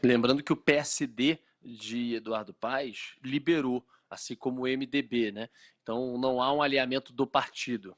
Lembrando que o PSD de Eduardo Paes liberou, assim como o MDB, né? Então não há um alinhamento do partido,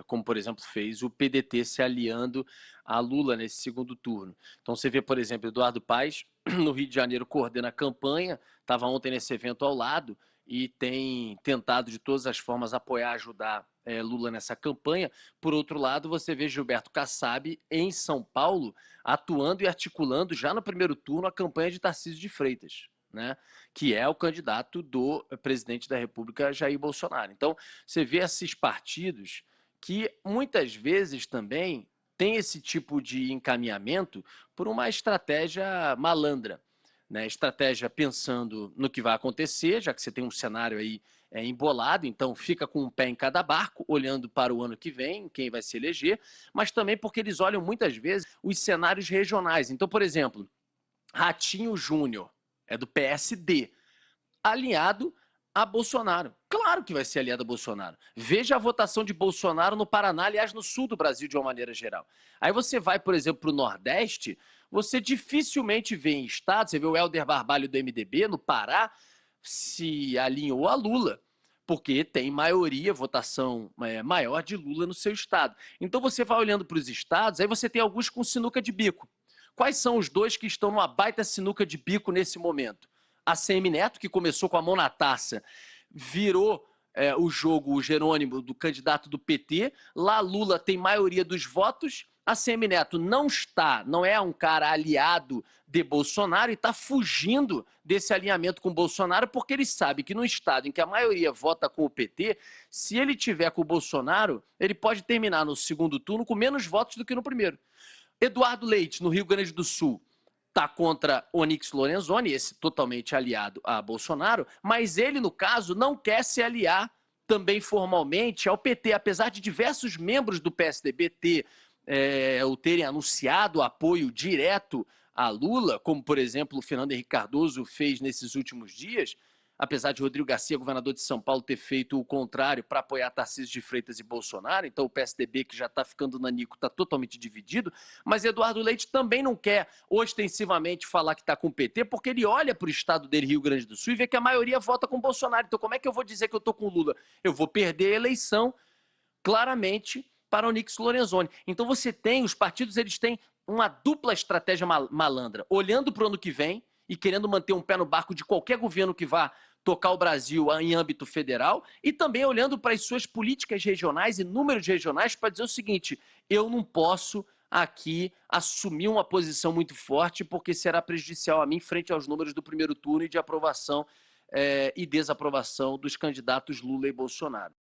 como por exemplo fez o PDT se aliando a Lula nesse segundo turno. Então você vê, por exemplo, Eduardo Paes no Rio de Janeiro coordena a campanha, estava ontem nesse evento ao lado e tem tentado de todas as formas apoiar, ajudar Lula nessa campanha. Por outro lado, você vê Gilberto Kassab em São Paulo atuando e articulando já no primeiro turno a campanha de Tarcísio de Freitas, né? Que é o candidato do presidente da República, Jair Bolsonaro. Então, você vê esses partidos que muitas vezes também têm esse tipo de encaminhamento por uma estratégia malandra, né? Estratégia pensando no que vai acontecer, já que você tem um cenário aí embolado, então fica com um pé em cada barco, olhando para o ano que vem, quem vai se eleger, mas também porque eles olham muitas vezes os cenários regionais. Então, por exemplo, Ratinho Júnior é do PSD, alinhado a Bolsonaro. Claro que vai ser aliado a Bolsonaro. Veja a votação de Bolsonaro no Paraná, aliás, no sul do Brasil, de uma maneira geral. Aí você vai, por exemplo, para o Nordeste, você dificilmente vê em estado, você vê o Helder Barbalho do MDB, no Pará, se alinhou a Lula, porque tem maioria, votação maior de Lula no seu estado. Então você vai olhando para os estados, aí você tem alguns com sinuca de bico. Quais são os dois que estão numa baita sinuca de bico nesse momento? A CM Neto, que começou com a mão na taça, virou o jogo, o Jerônimo, do candidato do PT. Lá Lula tem maioria dos votos. A CM Neto não é um cara aliado de Bolsonaro e está fugindo desse alinhamento com Bolsonaro porque ele sabe que no estado em que a maioria vota com o PT, se ele tiver com o Bolsonaro, ele pode terminar no segundo turno com menos votos do que no primeiro. Eduardo Leite, no Rio Grande do Sul, está contra Onyx Lorenzoni, esse totalmente aliado a Bolsonaro, mas ele, no caso, não quer se aliar também formalmente ao PT, apesar de diversos membros do PSDB terem anunciado apoio direto a Lula, como, por exemplo, o Fernando Henrique Cardoso fez nesses últimos dias, apesar de Rodrigo Garcia, governador de São Paulo, ter feito o contrário para apoiar Tarcísio de Freitas e Bolsonaro. Então o PSDB, que já está ficando nanico, está totalmente dividido. Mas Eduardo Leite também não quer ostensivamente falar que está com o PT, porque ele olha para o estado dele, Rio Grande do Sul, e vê que a maioria vota com Bolsonaro. Então como é que eu vou dizer que eu estou com o Lula? Eu vou perder a eleição claramente para o Onyx Lorenzoni. Então você tem, os partidos eles têm uma dupla estratégia malandra, olhando para o ano que vem e querendo manter um pé no barco de qualquer governo que vá tocar o Brasil em âmbito federal, e também olhando para as suas políticas regionais e números regionais para dizer o seguinte: eu não posso aqui assumir uma posição muito forte porque será prejudicial a mim frente aos números do primeiro turno e de aprovação e desaprovação dos candidatos Lula e Bolsonaro.